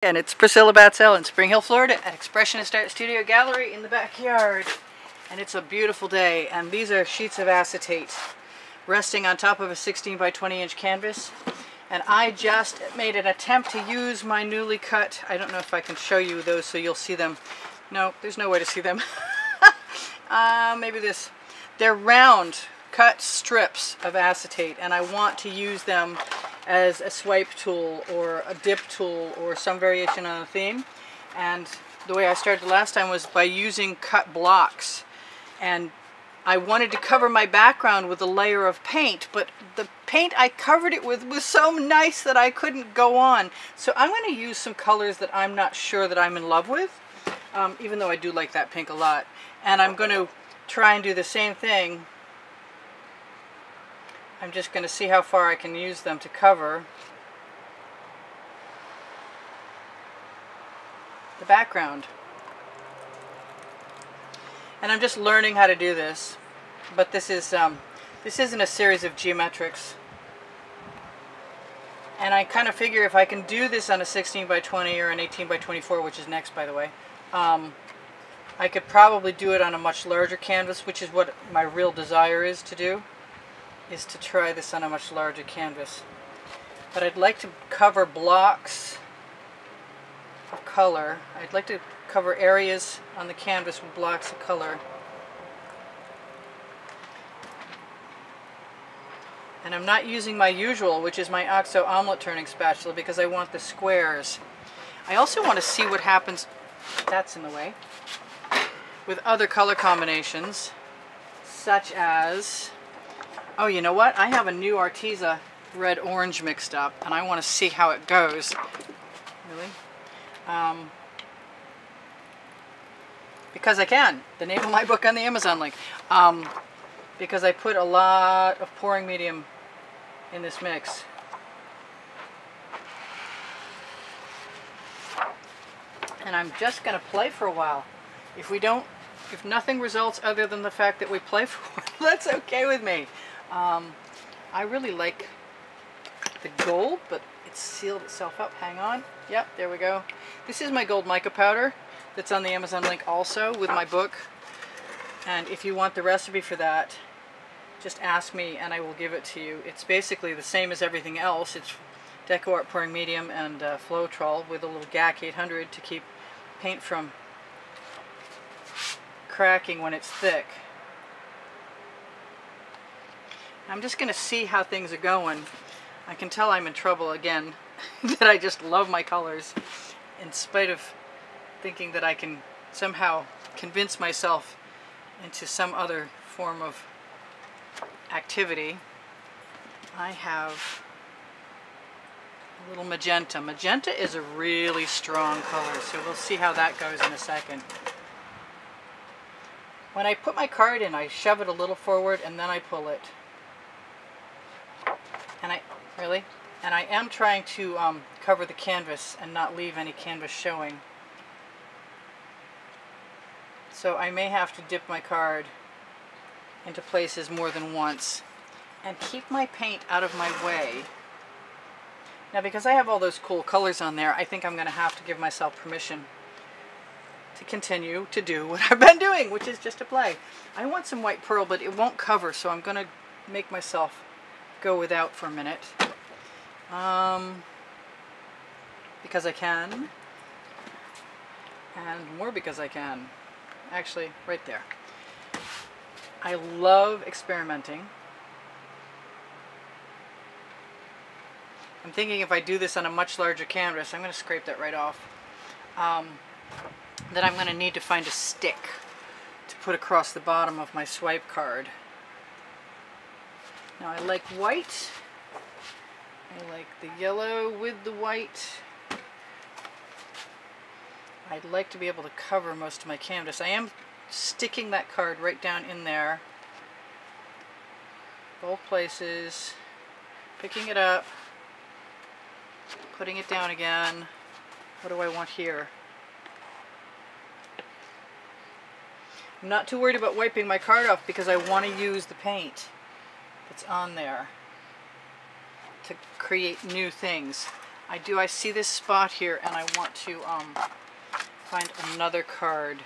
And it's Priscilla Batzell in Spring Hill, Florida at Expressionist Art Studio Gallery in the backyard. And it's a beautiful day, and these are sheets of acetate resting on top of a 16 by 20 inch canvas. And I just made an attempt to use my newly cut, I don't know if I can show you those so you'll see them. No, there's no way to see them. Maybe this. They're round cut strips of acetate, and I want to use them as a swipe tool or a dip tool or some variation on a theme. And the way I started last time was by using cut blocks, and I wanted to cover my background with a layer of paint, but the paint I covered it with was so nice that I couldn't go on. So I'm going to use some colors that I'm not sure that I'm in love with, even though I do like that pink a lot. And I'm going to try and do the same thing. I'm just going to see how far I can use them to cover the background. And I'm just learning how to do this, but this isn't a series of geometrics. And I kind of figure if I can do this on a 16 by 20 or an 18 by 24, which is next, by the way, I could probably do it on a much larger canvas, which is what my real desire is to do, is to try this on a much larger canvas. But I'd like to cover blocks of color. I'd like to cover areas on the canvas with blocks of color. And I'm not using my usual, which is my OXO omelet turning spatula, because I want the squares. I also want to see what happens, that's in the way, with other color combinations, such as, oh, you know what? I have a new Arteza red-orange mixed up, and I want to see how it goes. Really? Because I can. The name of my book on the Amazon link. Because I put a lot of pouring medium in this mix. And I'm just going to play for a while. If nothing results other than the fact that we play for a while, that's okay with me. I really like the gold, but it's sealed itself up. Hang on. Yep, there we go. This is my gold mica powder that's on the Amazon link also with my book. And if you want the recipe for that, just ask me and I will give it to you. It's basically the same as everything else. It's Deco Art pouring medium and Floetrol with a little GAC 800 to keep paint from cracking when it's thick. I'm just going to see how things are going. I can tell I'm in trouble again, that I just love my colors, in spite of thinking that I can somehow convince myself into some other form of activity. I have a little magenta. Magenta is a really strong color, so we'll see how that goes in a second. When I put my card in, I shove it a little forward and then I pull it. And I am trying to cover the canvas and not leave any canvas showing. So I may have to dip my card into places more than once and keep my paint out of my way. Now, because I have all those cool colors on there, I think I'm going to have to give myself permission to continue to do what I've been doing, which is just to play. I want some white pearl, but it won't cover, so I'm going to make myself go without for a minute. Because I can, and more because I can. Actually, right there. I love experimenting. I'm thinking if I do this on a much larger canvas, I'm going to scrape that right off, that I'm going to need to find a stick to put across the bottom of my swipe card. Now I like white. I like the yellow with the white. I'd like to be able to cover most of my canvas. I am sticking that card right down in there. Both places. Picking it up. Putting it down again. What do I want here? I'm not too worried about wiping my card off because I want to use the paint that's on there to create new things. I see this spot here, and I want to find another card.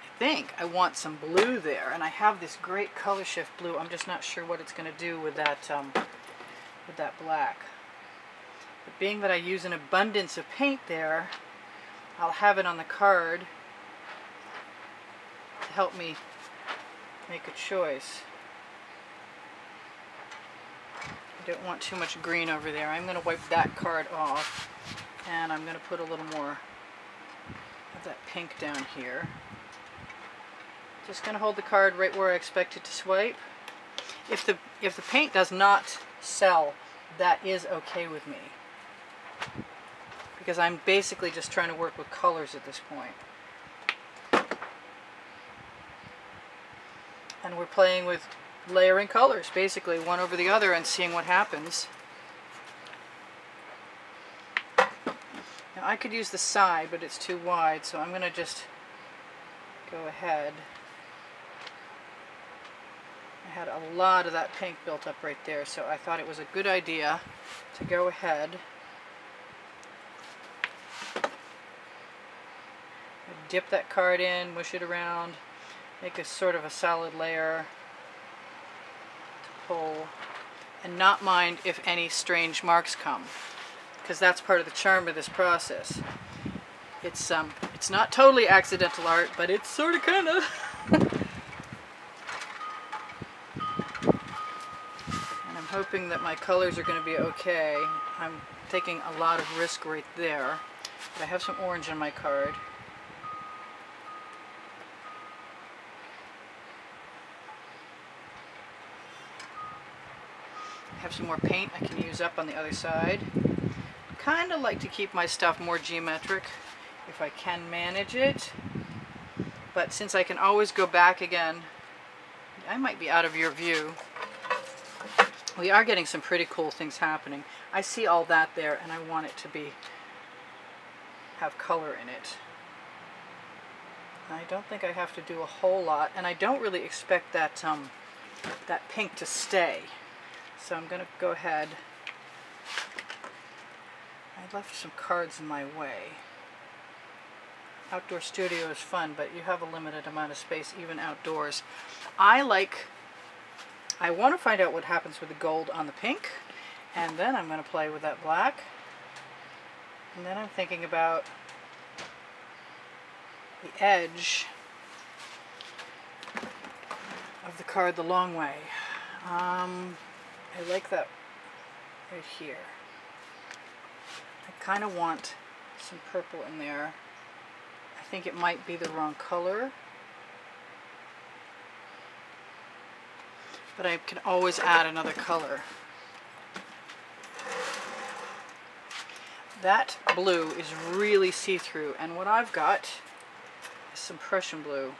I think I want some blue there, and I have this great color shift blue. I'm just not sure what it's going to do with that black. But being that I use an abundance of paint there, I'll have it on the card to help me make a choice. I don't want too much green over there. I'm going to wipe that card off, and I'm going to put a little more of that pink down here. Just going to hold the card right where I expect it to swipe. If the paint does not sell, that is okay with me, because I'm basically just trying to work with colors at this point. And we're playing with layering colors, basically, one over the other, and seeing what happens. Now I could use the side, but it's too wide, so I'm going to just go ahead. I had a lot of that pink built up right there, so I thought it was a good idea to go ahead and dip that card in, mush it around, make a sort of a solid layer to pull, and not mind if any strange marks come, because that's part of the charm of this process. It's not totally accidental art, but it's sort of kind of. Hoping that my colors are going to be okay. I'm taking a lot of risk right there, but I have some orange on my card. I have some more paint I can use up on the other side. Kind of like to keep my stuff more geometric if I can manage it, but since I can always go back again, I might be out of your view. We are getting some pretty cool things happening. I see all that there, and I want it to have color in it. I don't think I have to do a whole lot, and I don't really expect that that pink to stay. So I'm going to go ahead. I left some cards in my way. Outdoor studio is fun, but you have a limited amount of space even outdoors. I want to find out what happens with the gold on the pink, and then I'm going to play with that black. And then I'm thinking about the edge of the card the long way. I like that right here. I kind of want some purple in there. I think it might be the wrong color, but I can always add another color. That blue is really see-through, and what I've got is some Prussian blue.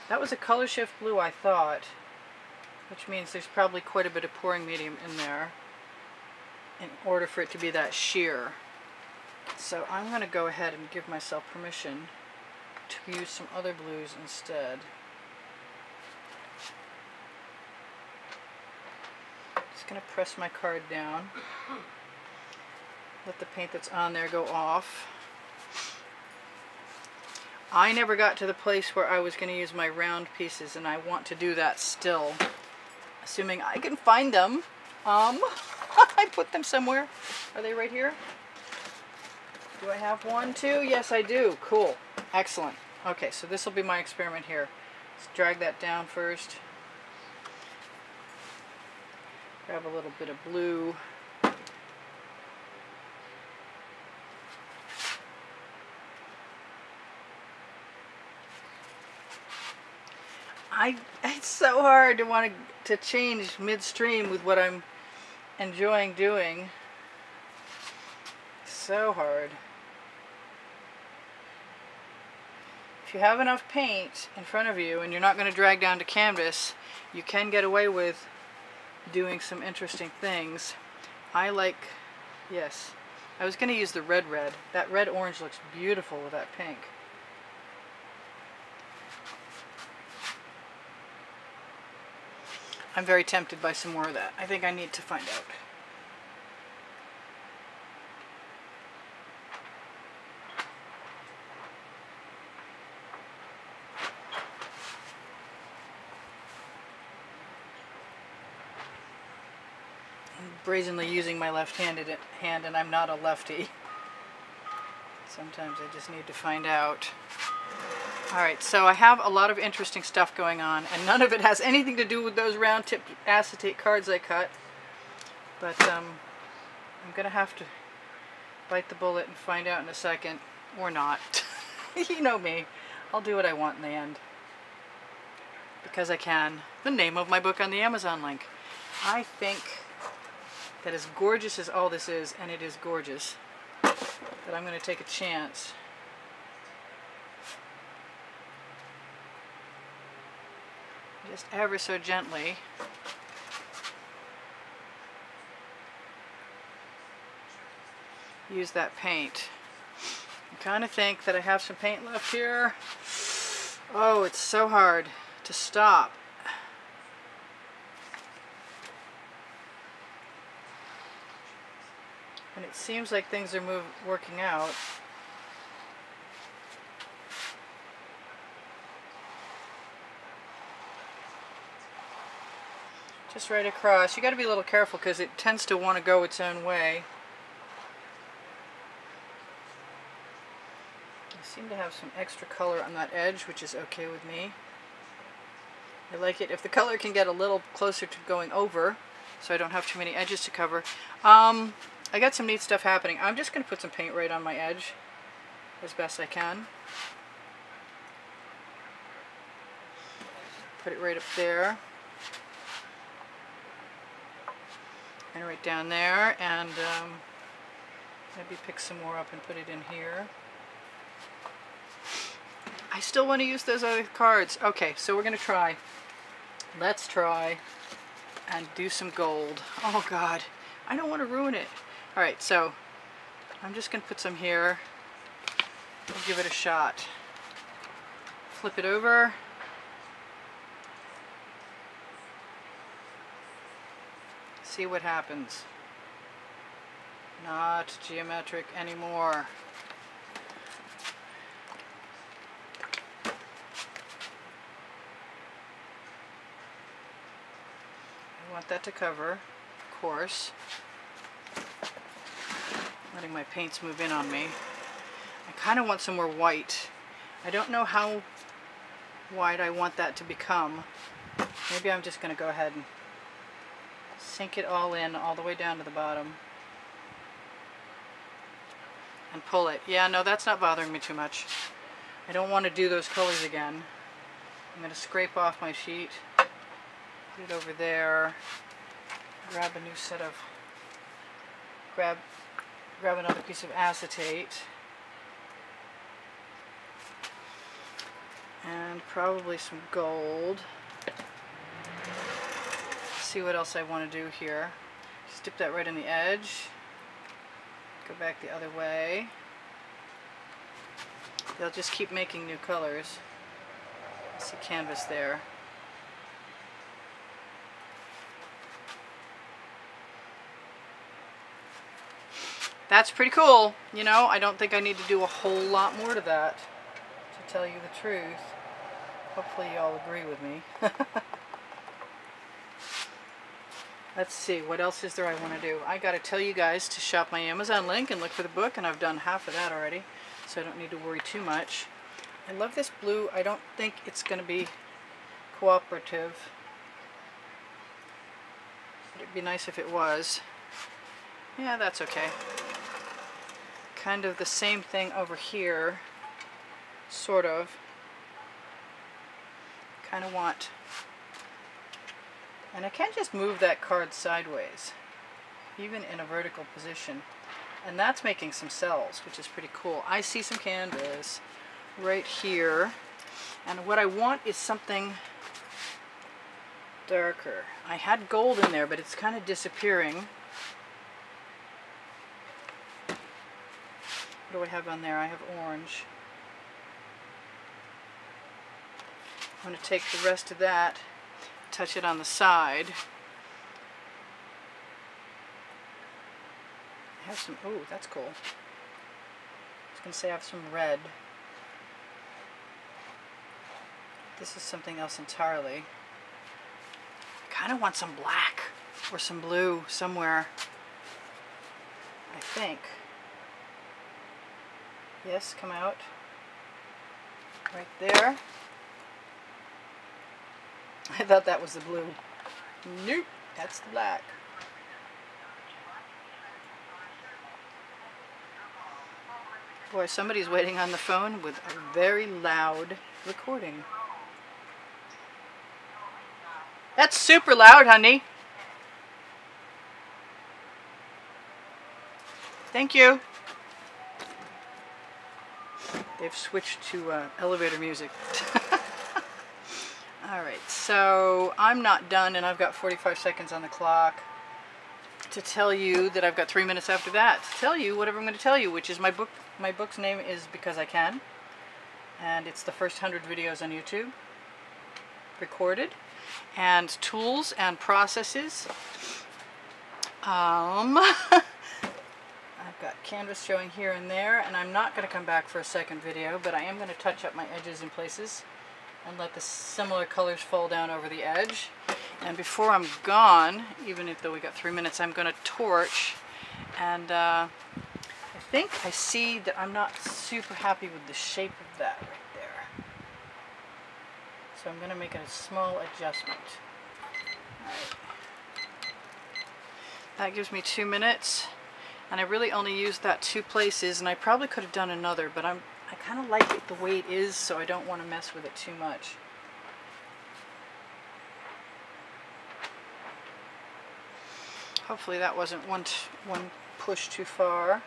That was a color shift blue, I thought, which means there's probably quite a bit of pouring medium in there in order for it to be that sheer. So I'm going to go ahead and give myself permission to use some other blues instead. Just going to press my card down, let the paint that's on there go off. I never got to the place where I was going to use my round pieces, and I want to do that still, assuming I can find them. I put them somewhere. Are they right here? Do I have one too? Yes, I do. Cool. Excellent. Okay, so this will be my experiment here. Let's drag that down first. Grab a little bit of blue. It's so hard to want to change midstream with what I'm enjoying doing. So hard. If you have enough paint in front of you and you're not going to drag down to canvas, you can get away with doing some interesting things. Yes, I was going to use the red. That red orange looks beautiful with that pink. I'm very tempted by some more of that. I think I need to find out. I'm brazenly using my left-handed hand, and I'm not a lefty. Sometimes I just need to find out. Alright, so I have a lot of interesting stuff going on, and none of it has anything to do with those round-tipped acetate cards I cut. But I'm going to have to bite the bullet and find out in a second, or not. You know me. I'll do what I want in the end. Because I can. The name of my book on the Amazon link. I think that as gorgeous as all this is, and it is gorgeous, that I'm going to take a chance. Just ever so gently use that paint. I kind of think that I have some paint left here. Oh, it's so hard to stop. And it seems like things are working out. Just right across. You got to be a little careful because it tends to want to go its own way. I seem to have some extra color on that edge, which is okay with me. I like it if the color can get a little closer to going over, so I don't have too many edges to cover. I got some neat stuff happening. I'm just going to put some paint right on my edge as best I can. Put it right up there. And right down there, and maybe pick some more up and put it in here. I still want to use those other cards. Okay, so we're going to try. Let's try and do some gold. Oh God, I don't want to ruin it. Alright, so I'm just going to put some here. We'll give it a shot. Flip it over. See what happens. Not geometric anymore. I want that to cover, of course. Letting my paints move in on me. I kind of want some more white. I don't know how white I want that to become. Maybe I'm just going to go ahead and sink it all in, all the way down to the bottom. And pull it. Yeah, no, that's not bothering me too much. I don't want to do those colors again. I'm going to scrape off my sheet. Put it over there. Grab a new set of... Grab another piece of acetate. And probably some gold. See what else I want to do here. Just dip that right in the edge. Go back the other way. They'll just keep making new colors. See canvas there. That's pretty cool. You know, I don't think I need to do a whole lot more to that, to tell you the truth. Hopefully you all agree with me. Let's see, what else is there I want to do? I gotta tell you guys to shop my Amazon link and look for the book, and I've done half of that already, so I don't need to worry too much. I love this blue. I don't think it's gonna be cooperative. But it'd be nice if it was. Yeah, that's okay. Kind of the same thing over here, sort of. Kind of want... And I can't just move that card sideways, even in a vertical position. And that's making some cells, which is pretty cool. I see some canvas right here. And what I want is something darker. I had gold in there, but it's kind of disappearing. What do I have on there? I have orange. I'm going to take the rest of that. touch it on the side. I have some, oh, that's cool. I was going to say I have some red. This is something else entirely. I kind of want some black or some blue somewhere. I think. Yes, come out. Right there. I thought that was the blue. Nope, that's the black. Boy, somebody's waiting on the phone with a very loud recording. That's super loud, honey. Thank you. They've switched to elevator music. Alright, so I'm not done and I've got 45 seconds on the clock to tell you that I've got 3 minutes after that to tell you whatever I'm going to tell you, which is my book. My book's name is Because I Can, and it's the first 100 videos on YouTube recorded, and tools and processes. I've got canvas showing here and there, and I'm not going to come back for a second video, but I am going to touch up my edges in places and let the similar colors fall down over the edge. And before I'm gone, even if though we got 3 minutes, I'm going to torch, and I think I see that I'm not super happy with the shape of that right there. So I'm going to make a small adjustment. Alright. That gives me 2 minutes, and I really only used that 2 places, and I probably could have done another, but I kind of like it the way it is, so I don't want to mess with it too much. Hopefully that wasn't one push too far.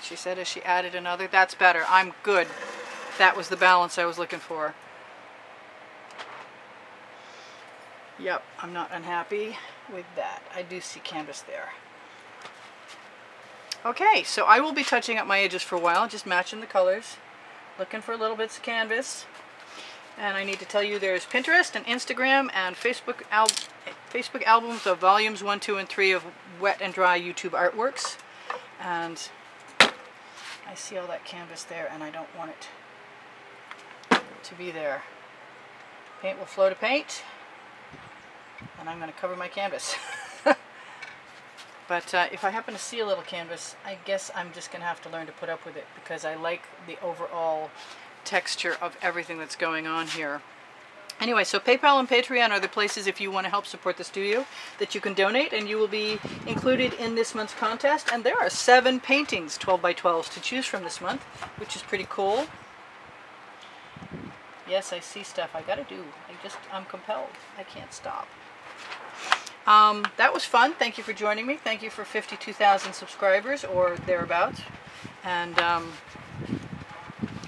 She said as she added another. That's better. I'm good. That was the balance I was looking for. Yep, I'm not unhappy with that. I do see canvas there. Okay, so I will be touching up my edges for a while, just matching the colors, looking for little bits of canvas. And I need to tell you there's Pinterest and Instagram and Facebook albums of volumes 1, 2, and 3 of wet and dry YouTube artworks. And I see all that canvas there, and I don't want it to be there. Paint will flow to paint, and I'm going to cover my canvas. But if I happen to see a little canvas, I guess I'm just going to have to learn to put up with it, because I like the overall texture of everything that's going on here. Anyway, so PayPal and Patreon are the places, if you want to help support the studio, that you can donate, and you will be included in this month's contest. And there are 7 paintings, 12 by 12s, to choose from this month, which is pretty cool. Yes, I see stuff I gotta do. I'm compelled. I can't stop. That was fun. Thank you for joining me. Thank you for 52,000 subscribers or thereabouts. And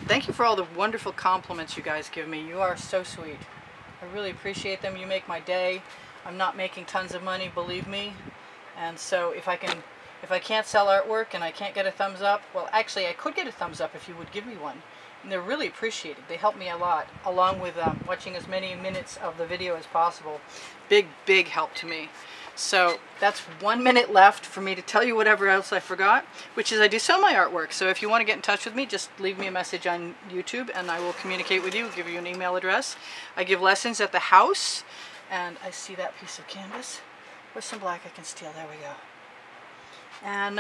thank you for all the wonderful compliments you guys give me. You are so sweet. I really appreciate them. You make my day. I'm not making tons of money, believe me. And so if I can't sell artwork and I can't get a thumbs up, well, actually I could get a thumbs up if you would give me one. And they're really appreciated. They help me a lot, along with watching as many minutes of the video as possible. Big, big help to me. So that's 1 minute left for me to tell you whatever else I forgot, which is I do sell my artwork. So if you want to get in touch with me, just leave me a message on YouTube and I will communicate with you, give you an email address. I give lessons at the house, and I see that piece of canvas. Where's some black I can steal? There we go. And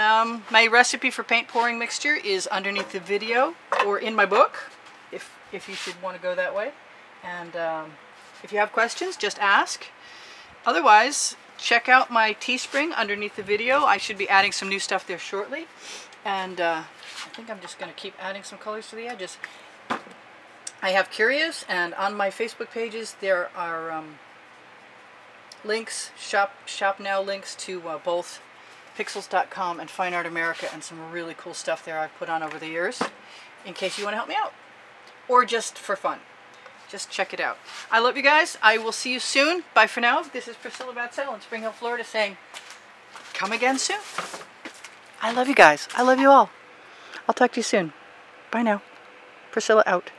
my recipe for paint pouring mixture is underneath the video or in my book, if you should want to go that way. And if you have questions, just ask. Otherwise, check out my Teespring underneath the video. I should be adding some new stuff there shortly. And I think I'm just going to keep adding some colors to the edges. I have Curious, and on my Facebook pages there are links, shop now links to both pixels.com and Fine Art America, and some really cool stuff there I've put on over the years, in case you want to help me out. Or just for fun. Just check it out. I love you guys. I will see you soon. Bye for now. This is Priscilla Batzell in Spring Hill, Florida, saying, come again soon. I love you guys. I love you all. I'll talk to you soon. Bye now. Priscilla out.